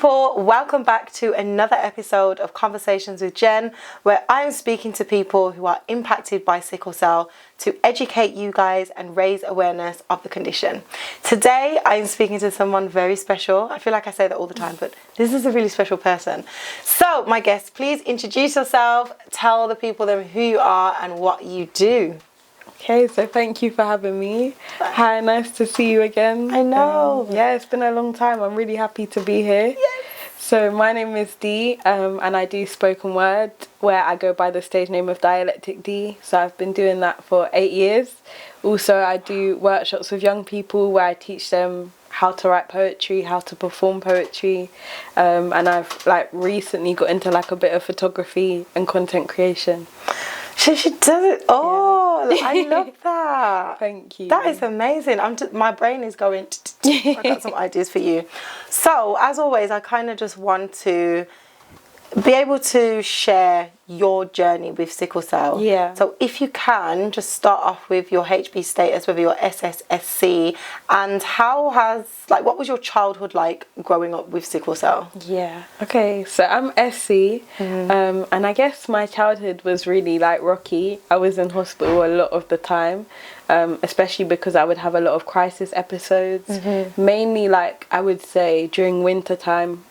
people, welcome back to another episode of Conversations with Jen, where I'm speaking to people who are impacted by sickle cell to educate you guys and raise awareness of the condition. Today I'm speaking to someone very special. I feel like I say that all the time, but this is a really special person. So my guest, please introduce yourself, tell the people them who you are and what you do. Okay, so thank you for having me. Hi, nice to see you again. I know. Yeah, it's been a long time. I'm really happy to be here. Yes. So my name is Dee, and I do spoken word, where I go by the stage name of Dialectic D. So I've been doing that for 8 years. Also, I do workshops with young people where I teach them how to write poetry, how to perform poetry, and I've recently got into a bit of photography and content creation. She does it all. Yeah. I love that. Thank you. That is amazing. My brain is going. I got some ideas for you. So as always, I kind of just want to be able to share your journey with sickle cell. Yeah. So if you can, just start off with your HB status, whether you're SSSC, and what was your childhood like growing up with sickle cell? Yeah. Okay, so I'm SC, and I guess my childhood was really rocky. I was in hospital a lot of the time, especially because I would have a lot of crisis episodes, mainly I would say during winter time,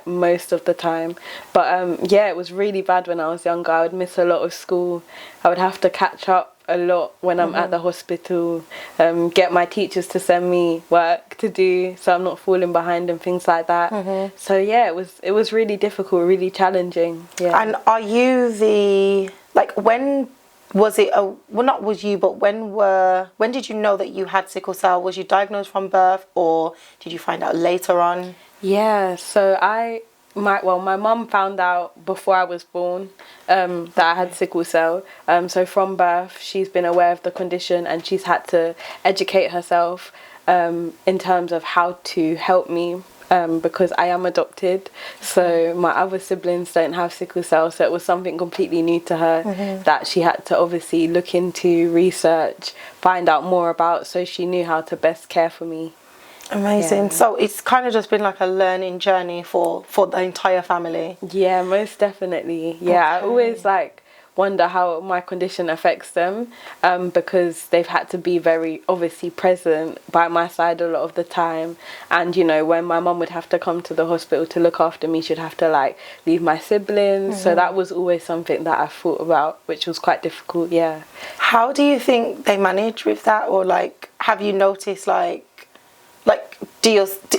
most of the time. But yeah, it was really bad when I was younger. I would miss a lot of school. I would have to catch up a lot when I'm at the hospital, get my teachers to send me work to do so I'm not falling behind and things like that. So yeah, it was really difficult, really challenging. Yeah. And are you when was it not was you, but when did you know that you had sickle cell? Was you diagnosed from birth or did you find out later on? Yeah, so my mum found out before I was born that I had sickle cell. So from birth, she's been aware of the condition and she's had to educate herself in terms of how to help me because I am adopted. So my other siblings don't have sickle cell, so it was something completely new to her that she had to obviously look into, research, find out more about, so she knew how to best care for me. Amazing. Yeah. So it's kind of just been a learning journey for the entire family. Yeah, most definitely. Yeah, okay. I always wonder how my condition affects them because they've had to be very obviously present by my side a lot of the time. And when my mum would have to come to the hospital to look after me, she'd have to leave my siblings. So that was always something that I thought about, which was quite difficult. Yeah. How do you think they manage with that? Or have you noticed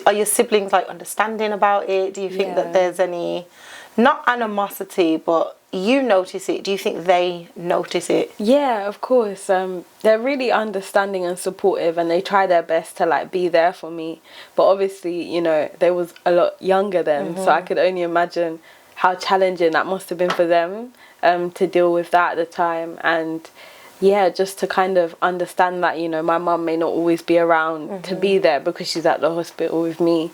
are your siblings understanding about it? Do you think that there's any, not animosity, but you notice it? Do you think they notice it? Yeah, of course. They're really understanding and supportive, and they try their best to be there for me. But obviously, they was a lot younger then, so I could only imagine how challenging that must have been for them to deal with that at the time. And yeah, just to kind of understand that, my mum may not always be around to be there because she's at the hospital with me.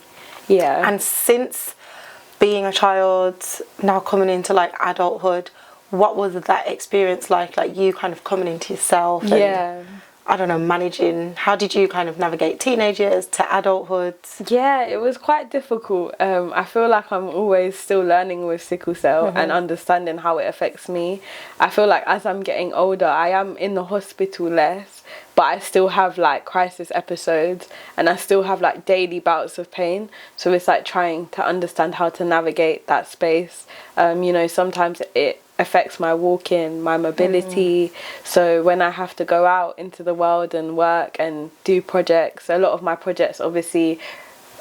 Yeah. And since being a child, now coming into adulthood, what was that experience like you kind of coming into yourself and, yeah, I don't know, managing? How did you kind of navigate teenage years to adulthood? Yeah, it was quite difficult. I feel like I'm always still learning with sickle cell and understanding how it affects me. I feel like as I'm getting older, I am in the hospital less, but I still have crisis episodes and I still have daily bouts of pain. So it's trying to understand how to navigate that space. Sometimes it affects my walking, my mobility. So when I have to go out into the world and work and do projects, a lot of my projects obviously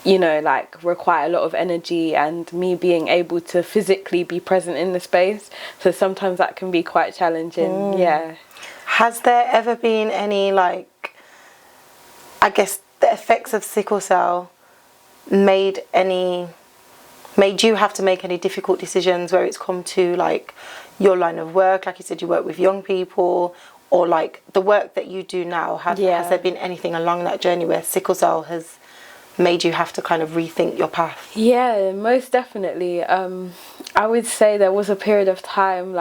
require a lot of energy and me being able to physically be present in the space. So sometimes that can be quite challenging. Yeah. Has there ever been any I guess the effects of sickle cell made you have to make any difficult decisions where it's come to your line of work? Like you said, you work with young people, or the work that you do now. Has there been anything along that journey where sickle cell has made you have to kind of rethink your path? Yeah, most definitely. I would say there was a period of time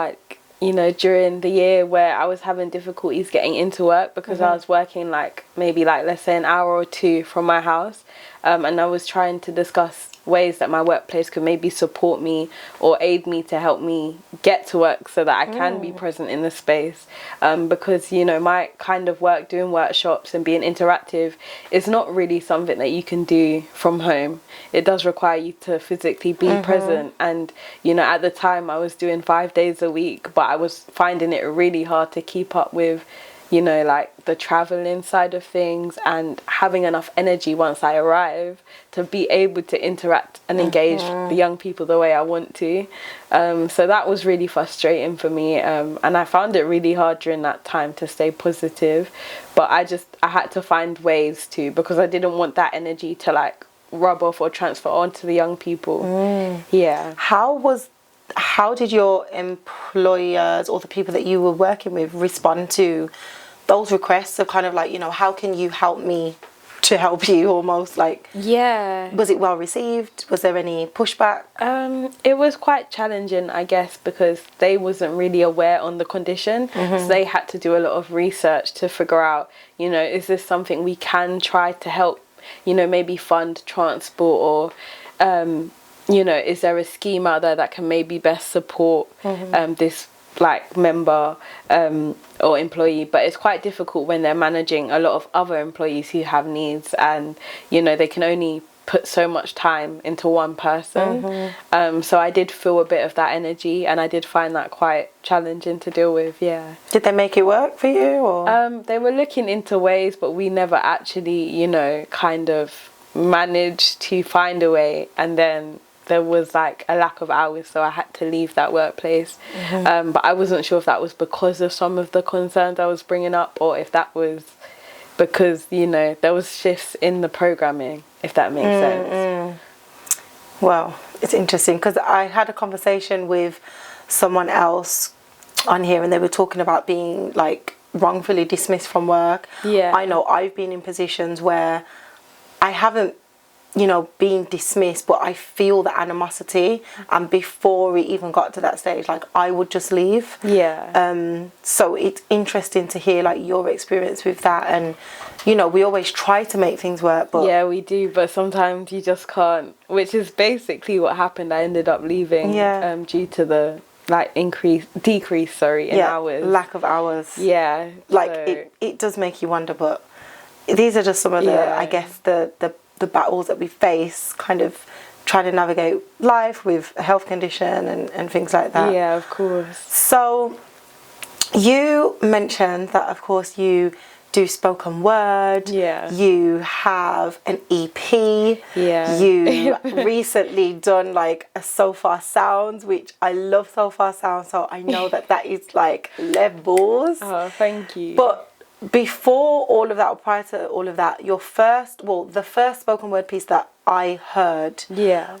during the year where I was having difficulties getting into work because I was working maybe let's say an hour or two from my house, and I was trying to discuss ways that my workplace could maybe support me or aid me to help me get to work so that I can be present in the space. Because, you know, my kind of work, doing workshops and being interactive, is not really something that you can do from home. It does require you to physically be present. And, you know, at the time I was doing 5 days a week, but I was finding it really hard to keep up with, you know, like the traveling side of things and having enough energy once I arrive to be able to interact and engage the young people the way I want to. So that was really frustrating for me. And I found it really hard during that time to stay positive. But I had to find ways to, because I didn't want that energy to like rub off or transfer onto the young people. Yeah. How did your employers or the people that you were working with respond to those requests of kind of like, you know, how can you help me to help you, almost like? Yeah. Was it well received? Was there any pushback? It was quite challenging, I guess, because they wasn't really aware on the condition. So they had to do a lot of research to figure out, you know, is this something we can try to help, you know, maybe fund transport, or you know, is there a scheme out there that can maybe best support this like member or employee? But it's quite difficult when they're managing a lot of other employees who have needs, and you know, they can only put so much time into one person. So I did feel a bit of that energy, and I did find that quite challenging to deal with. Yeah. Did they make it work for you, or? They were looking into ways, but we never actually, you know, kind of managed to find a way. And then there was like a lack of hours, so I had to leave that workplace. But I wasn't sure if that was because of some of the concerns I was bringing up, or if that was because, you know, there was shifts in the programming, if that makes sense. Well, it's interesting because I had a conversation with someone else on here, and they were talking about being like wrongfully dismissed from work. Yeah. I know I've been in positions where I haven't, you know, being dismissed, but I feel the animosity, and before it even got to that stage, like I would just leave. So it's interesting to hear like your experience with that. And you know, we always try to make things work, but yeah, we do, but sometimes you just can't, which is basically what happened. I ended up leaving due to the like decrease in hours, lack of hours. Like so. it does make you wonder, but these are just some of the I guess the battles that we face, kind of trying to navigate life with a health condition and things like that. Yeah, of course. So you mentioned that, of course, you do spoken word. Yeah. You have an EP. Yeah. You recently done like a So Far Sounds, which I love So Far Sounds, so I know that is like levels. Oh, thank you. But before all of that, or prior to all of that, the first spoken word piece that I heard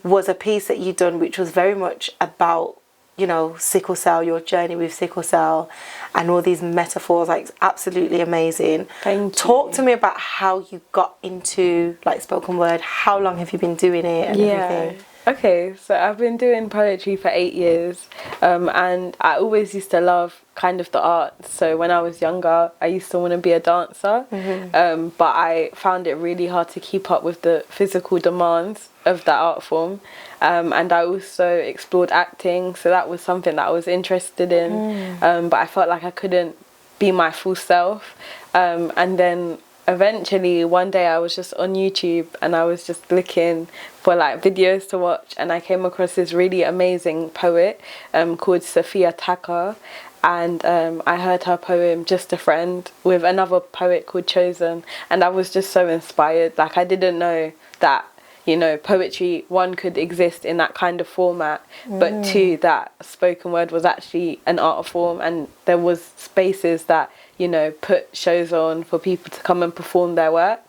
was a piece that you done, which was very much about, you know, sickle cell, your journey with sickle cell, and all these metaphors. Like, absolutely amazing. Thank you. Talk to me about how you got into like spoken word. How long have you been doing it and everything? Okay, so I've been doing poetry for 8 years, and I always used to love kind of the arts. So when I was younger, I used to want to be a dancer, but I found it really hard to keep up with the physical demands of that art form. And I also explored acting, so that was something that I was interested in, but I felt like I couldn't be my full self. And then eventually one day I was just on YouTube and I was just looking for like videos to watch, and I came across this really amazing poet called Sophia Taka, and I heard her poem Just a Friend with another poet called Chosen, and I was just so inspired. Like, I didn't know that, you know, poetry, one, could exist in that kind of format, but two, that spoken word was actually an art form, and there was spaces that, you know, put shows on for people to come and perform their work.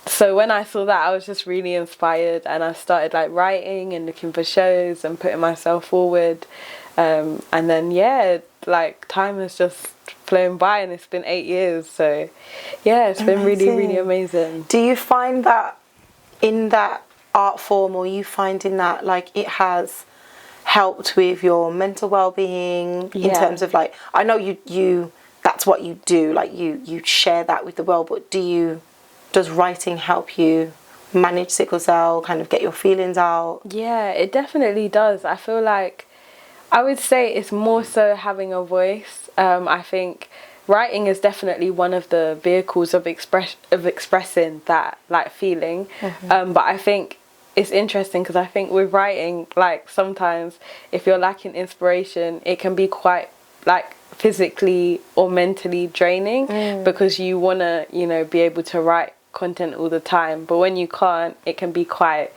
So when I saw that, I was just really inspired, and I started like writing and looking for shows and putting myself forward. And then, like time has just flown by, and it's been 8 years. So yeah, it's been really, really amazing. Do you find that in that art form, or you finding that like it has helped with your mental well-being in terms of like, I know you that's what you do, like you share that with the world, but does writing help you manage sickle cell, kind of get your feelings out? Yeah, it definitely does. I feel like I would say it's more so having a voice. I think writing is definitely one of the vehicles of expressing that like feeling. But I think it's interesting because I think with writing, like sometimes if you're lacking inspiration, it can be quite like physically or mentally draining because you want to, you know, be able to write content all the time. But when you can't, it can be quite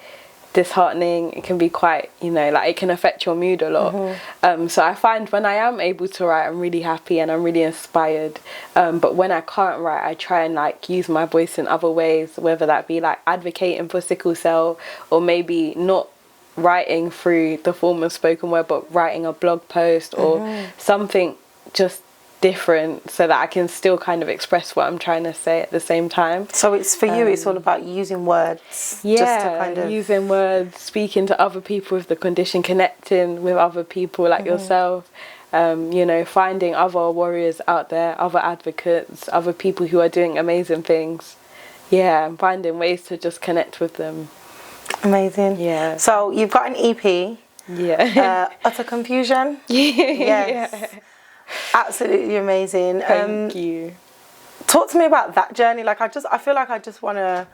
disheartening. It can be quite, you know, like it can affect your mood a lot. So I find when I am able to write, I'm really happy and I'm really inspired. But when I can't write, I try and like use my voice in other ways, whether that be like advocating for sickle cell, or maybe not writing through the form of spoken word, but writing a blog post or something just different, so that I can still kind of express what I'm trying to say at the same time. So it's for you, it's all about using words. Yeah, just to kind of... using words, speaking to other people with the condition, connecting with other people like yourself, you know, finding other warriors out there, other advocates, other people who are doing amazing things. Yeah, and finding ways to just connect with them. Amazing. Yeah. So you've got an EP. Yeah. Utter Confusion. Yes. Yeah. Absolutely amazing. Thank you. Talk to me about that journey. Like I feel like I just want to,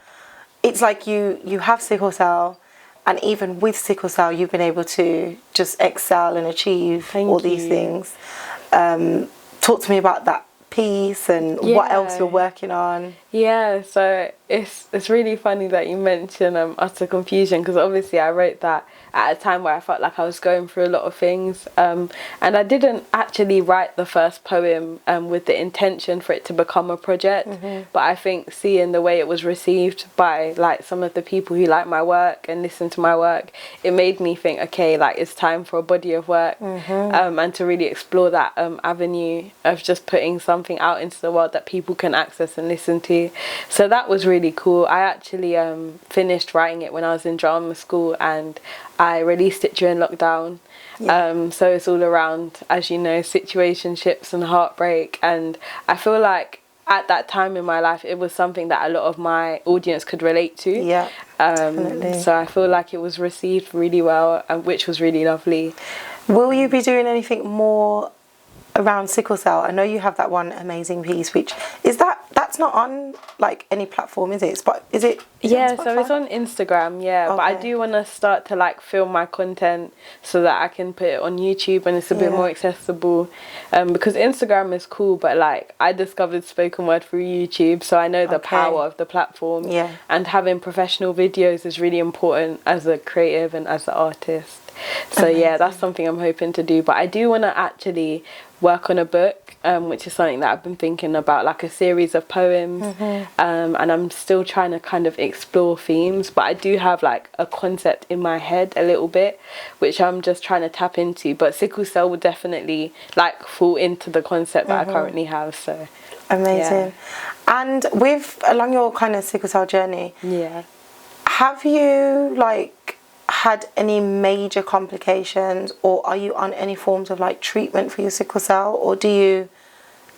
it's like you have sickle cell, and even with sickle cell you've been able to just excel and achieve all these things. Talk to me about that piece and what else you're working on. Yeah, so it's really funny that you mention Utter Confusion, because obviously I wrote that at a time where I felt like I was going through a lot of things, and I didn't actually write the first poem with the intention for it to become a project, but I think seeing the way it was received by like some of the people who like my work and listen to my work, it made me think, okay, like it's time for a body of work, and to really explore that avenue of just putting something out into the world that people can access and listen to. So that was really cool. I actually finished writing it when I was in drama school, and I released it during lockdown. So it's all around, as you know, situationships and heartbreak, and I feel like at that time in my life it was something that a lot of my audience could relate to. So I feel like it was received really well, which was really lovely. Will you be doing anything more around sickle cell? I know you have that one amazing piece, which is that's not on like any platform, is it? But is it? Yeah, so it's on Instagram, but I do want to start to like film my content so that I can put it on YouTube and it's a bit more accessible, because Instagram is cool, but like I discovered spoken word through YouTube, so I know the power of the platform, and having professional videos is really important as a creative and as an artist. So yeah, that's something I'm hoping to do. But I do want to actually work on a book, which is something that I've been thinking about, like a series of poems, and I'm still trying to kind of explore themes, but I do have like a concept in my head a little bit, which I'm just trying to tap into. But sickle cell would definitely like fall into the concept that I currently have. So amazing. And with along your kind of sickle cell journey, have you like had any major complications, or are you on any forms of like treatment for your sickle cell, or do you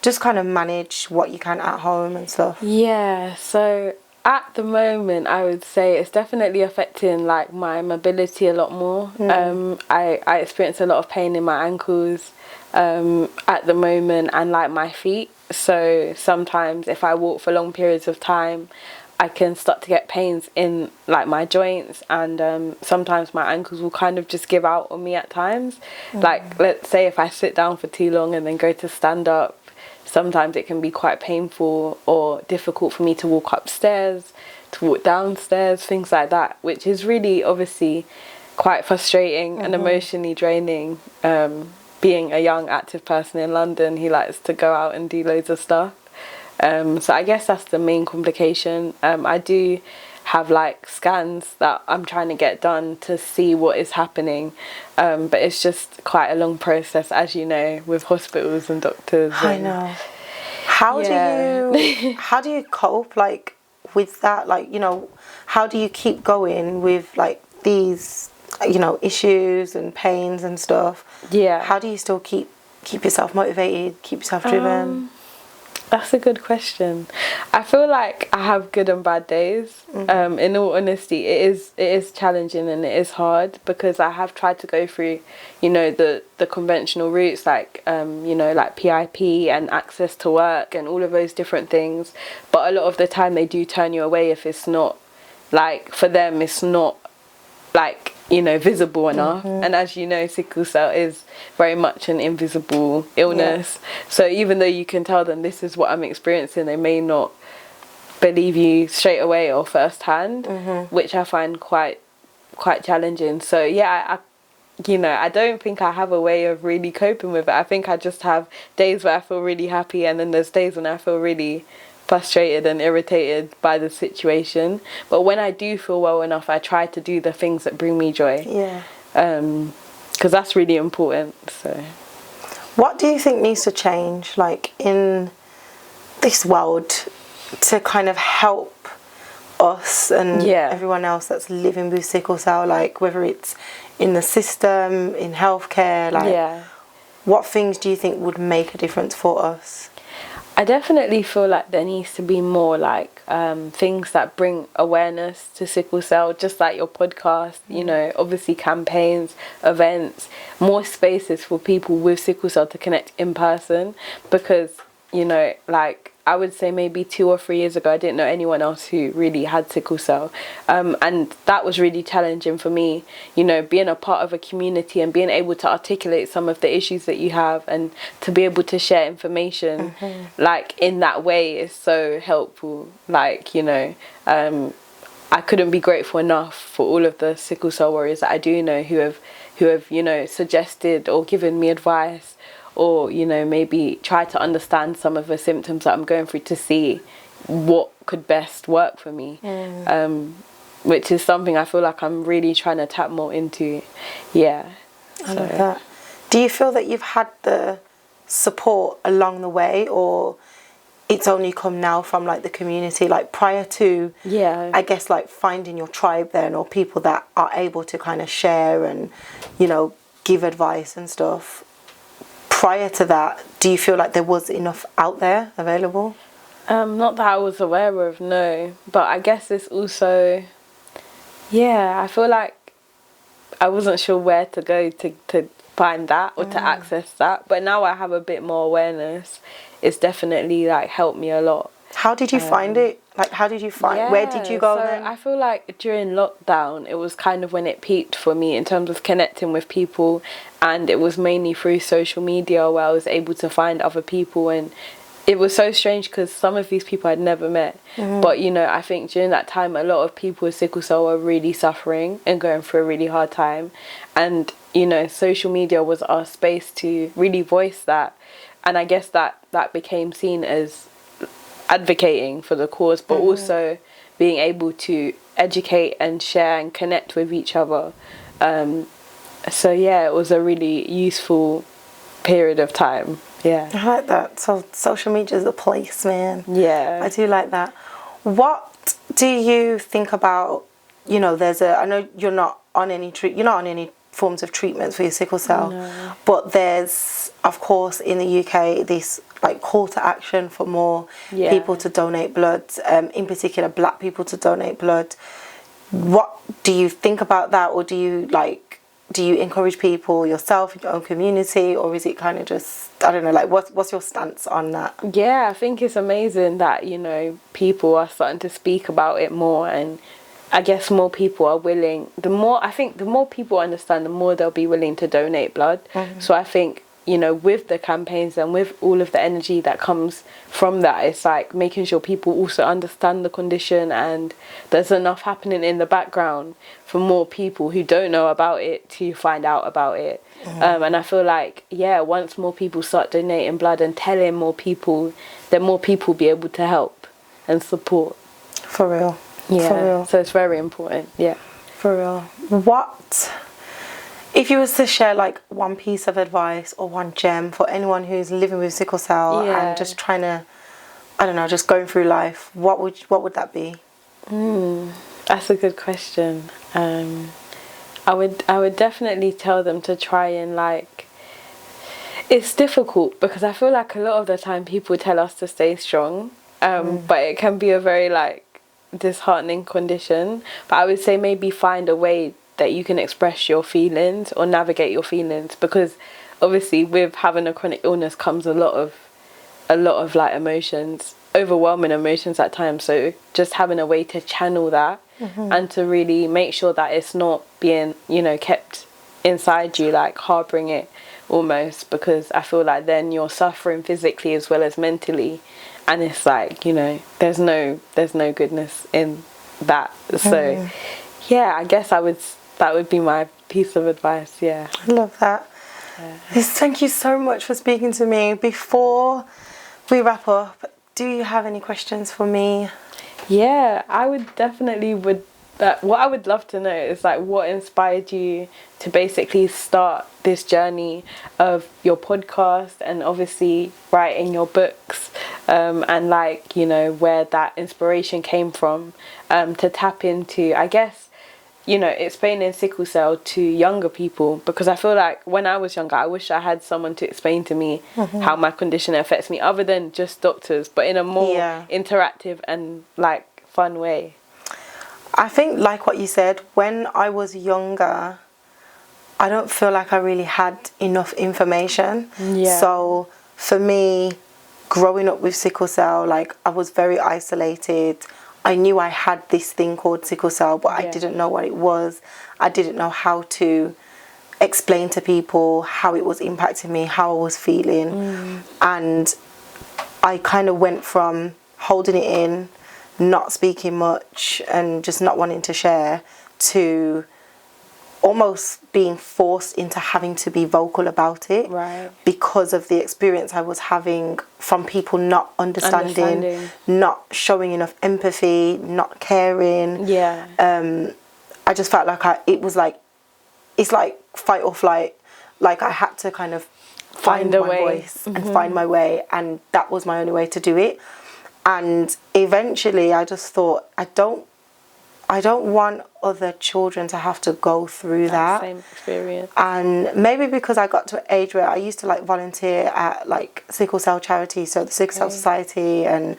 just kind of manage what you can at home and stuff? Yeah, so at the moment I would say it's definitely affecting like my mobility a lot more. I experience a lot of pain in my ankles at the moment, and like my feet. So sometimes if I walk for long periods of time, I can start to get pains in like my joints, and sometimes my ankles will kind of just give out on me at times. Like let's say if I sit down for too long and then go to stand up, sometimes it can be quite painful or difficult for me to walk upstairs, to walk downstairs, things like that, which is really obviously quite frustrating and emotionally draining. Being a young active person in London who likes to go out and do loads of stuff. So I guess that's the main complication. I do have like scans that I'm trying to get done to see what is happening, but it's just quite a long process, as you know, with hospitals and doctors. I know. How do you cope like with that? Like, you know, how do you keep going with like these, you know, issues and pains and stuff? How do you still keep yourself motivated, keep yourself driven? That's a good question. I feel like I have good and bad days. In all honesty, it is challenging and it is hard because I have tried to go through, you know, the conventional routes like, you know, like PIP and access to work and all of those different things. But a lot of the time they do turn you away if it's not, like, for them, it's not, like, you know, visible enough. And as you know, sickle cell is very much an invisible illness. So even though you can tell them this is what I'm experiencing, they may not believe you straight away or firsthand, which I find quite challenging. So yeah, you know, I don't think I have a way of really coping with it. I think I just have days where I feel really happy, and then there's days when I feel really frustrated and irritated by the situation. But when I do feel well enough, I try to do the things that bring me joy. Yeah. Because that's really important. So what do you think needs to change, like, in this world to kind of help us and everyone else that's living with sickle cell, like whether it's in the system, in healthcare, like what things do you think would make a difference for us? I definitely feel like there needs to be more like things that bring awareness to sickle cell, just like your podcast, you know, obviously campaigns, events, more spaces for people with sickle cell to connect in person. Because, you know, like I would say maybe 2 or 3 years ago, I didn't know anyone else who really had sickle cell. And that was really challenging for me, you know, being a part of a community and being able to articulate some of the issues that you have and to be able to share information like in that way is so helpful. Like, you know, I couldn't be grateful enough for all of the sickle cell warriors that I do know who have, you know, suggested or given me advice, or, you know, maybe try to understand some of the symptoms that I'm going through to see what could best work for me, which is something I feel like I'm really trying to tap more into. I love that. Do you feel that you've had the support along the way, or it's only come now from like the community, like prior to I guess like finding your tribe then, or people that are able to kind of share and, you know, give advice and stuff? Prior to that, do you feel like there was enough out there available? Not that I was aware of, no. But I guess it's also, I feel like I wasn't sure where to go to find that or to access that. But now I have a bit more awareness. It's definitely like helped me a lot. How did you find it? Like, how did you find, where did you go then? I feel like during lockdown, it was kind of when it peaked for me in terms of connecting with people. And it was mainly through social media where I was able to find other people. And it was so strange because some of these people I'd never met. But, you know, I think during that time, a lot of people with sickle cell were really suffering and going through a really hard time. And, you know, social media was our space to really voice that. And I guess that became seen as advocating for the cause, but also being able to educate and share and connect with each other. So yeah, it was a really useful period of time. I like that. So social media is a place, man. I do like that. What do you think about, you know, I know you're not on any forms of treatments for your sickle cell, but there's, of course, in the UK, this like call to action for more people to donate blood, in particular black people to donate blood. What do you think about that, or do you encourage people yourself in your own community, or is it kind of just, I don't know, like what's your stance on that? I think it's amazing that, you know, people are starting to speak about it more, and I guess more people are willing. The more people understand, the more they'll be willing to donate blood. So I think, you know, with the campaigns and with all of the energy that comes from that, it's like making sure people also understand the condition, and there's enough happening in the background for more people who don't know about it to find out about it. And I feel like, once more people start donating blood and telling more people, then more people will be able to help and support. For real. For real. So it's very important. For real. What, if you was to share like one piece of advice or one gem for anyone who's living with sickle cell and just trying to, I don't know, just going through life, what would that be? That's a good question. I would definitely tell them to try and like, It's difficult because I feel like a lot of the time people tell us to stay strong, but it can be a very like disheartening condition. But I would say maybe find a way that you can express your feelings or navigate your feelings, because obviously with having a chronic illness comes a lot of like emotions, overwhelming emotions at times. So just having a way to channel that and to really make sure that it's not being, you know, kept inside you, like harboring it almost, because I feel like then you're suffering physically as well as mentally, and it's like, you know, there's no goodness in that. So yeah, I guess that would be my piece of advice. Yeah, I love that. Yes, thank you so much for speaking to me. Before we wrap up, do you have any questions for me? Yeah, I would definitely what I would love to know is like what inspired you to basically start this journey of your podcast and obviously writing your books, and like, you know, where that inspiration came from, to tap into, I guess, you know, explaining sickle cell to younger people, because I feel like when I was younger, I wish I had someone to explain to me how my condition affects me, other than just doctors, but in a more interactive and like fun way. I think, like what you said, when I was younger, I don't feel like I really had enough information. Yeah. So for me, growing up with sickle cell, like, I was very isolated. I knew I had this thing called sickle cell, but I didn't know what it was. I didn't know how to explain to people how it was impacting me, how I was feeling. And I kind of went from holding it in, not speaking much and just not wanting to share, to almost being forced into having to be vocal about it, because of the experience I was having from people not understanding. Not showing enough empathy, not caring. I just felt like it's like fight or flight. Like, I had to kind of find my voice and find my way, and that was my only way to do it. And eventually I just thought, I don't want other children to have to go through that same experience. And maybe because I got to an age where I used to like volunteer at like sickle cell charities, so the Sickle Cell Society, and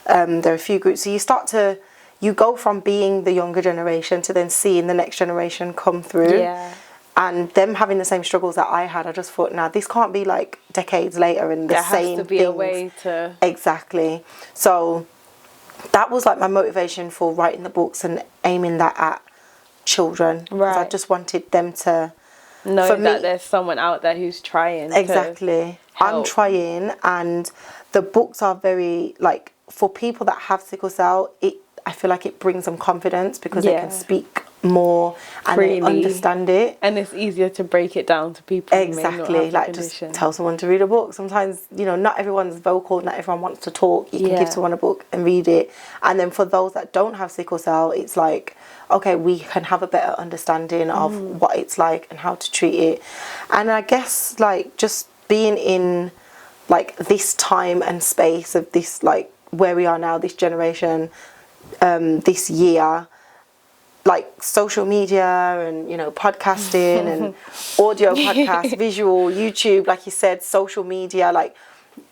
there are a few groups. So you go from being the younger generation to then seeing the next generation come through. And them having the same struggles that I had, I just thought, nah, this can't be like decades later and the same things. There has to be a way to... Exactly. So that was like my motivation for writing the books and aiming that at children. Because I just wanted them to know that there's someone out there who's trying. Exactly. I'm trying, and the books are very, like, for people that have sickle cell, I feel like it brings them confidence, because they can speak more and freely, they understand it, and it's easier to break it down to people. Exactly. Like, just tell someone to read a book. Sometimes, you know, not everyone's vocal, not everyone wants to talk. You can give someone a book and read it. And then for those that don't have sickle cell, it's like, okay, we can have a better understanding of what it's like and how to treat it. And I guess, like, just being in like this time and space of this, like, where we are now, this generation, this year, like social media and, you know, podcasting and audio podcast, visual, YouTube, like you said, social media, like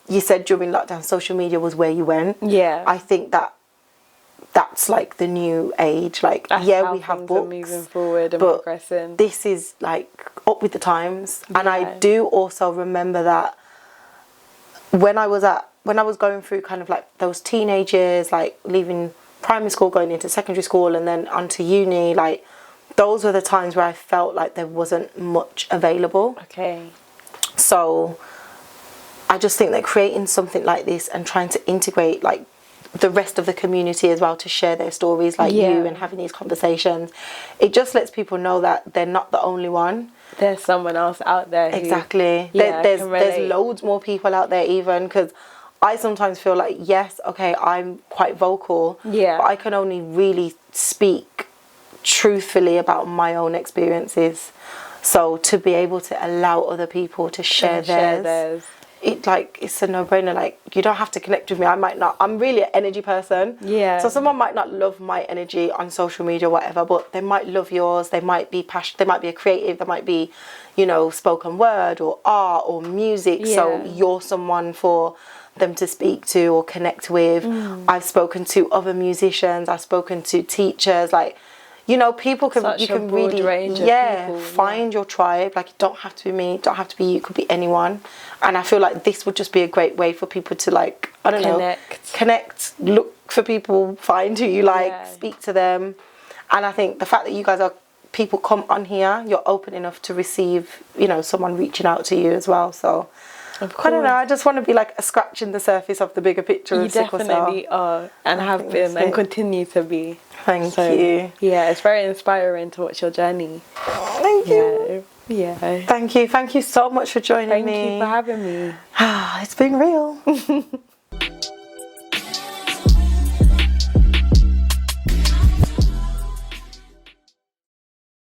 you said, during lockdown, social media was where you went. I think that's like the new age. Like, we have books, moving forward and but progressing. This is like up with the times. And I do also remember that when I was going through kind of like those teenage years, like leaving primary school, going into secondary school, and then onto uni, like, those were the times where I felt like there wasn't much available. So I just think that creating something like this and trying to integrate like the rest of the community as well to share their stories, like you, and having these conversations, it just lets people know that they're not the only one. There's someone else out there. Exactly. There's loads more people out there, even, because I sometimes feel like, yes, okay, I'm quite vocal, but I can only really speak truthfully about my own experiences. So to be able to allow other people to share theirs, it's a no-brainer. Like, you don't have to connect with me. I'm really an energy person. Yeah. So someone might not love my energy on social media or whatever, but they might love yours. They might be passionate. They might be a creative. They might be, you know, spoken word or art or music. Yeah. So you're someone for them to speak to or connect with. I've spoken to other musicians. I've spoken to teachers. Like, you know, people can, Such you a can broad really, range of people, find your tribe. Like, it don't have to be me, it don't have to be you, it could be anyone. And I feel like this would just be a great way for people to, like, I don't know, connect, look for people, find who you like, speak to them. And I think the fact that you guys are, people come on here, you're open enough to receive, you know, someone reaching out to you as well. So of course. I don't know, I just want to be like a scratching the surface of the bigger picture of sickle cell. You definitely are, and have been, and continue to be. Thank you. Yeah, it's very inspiring to watch your journey. Thank you. Yeah. Thank you so much for joining me. Thank you for having me. It's been real.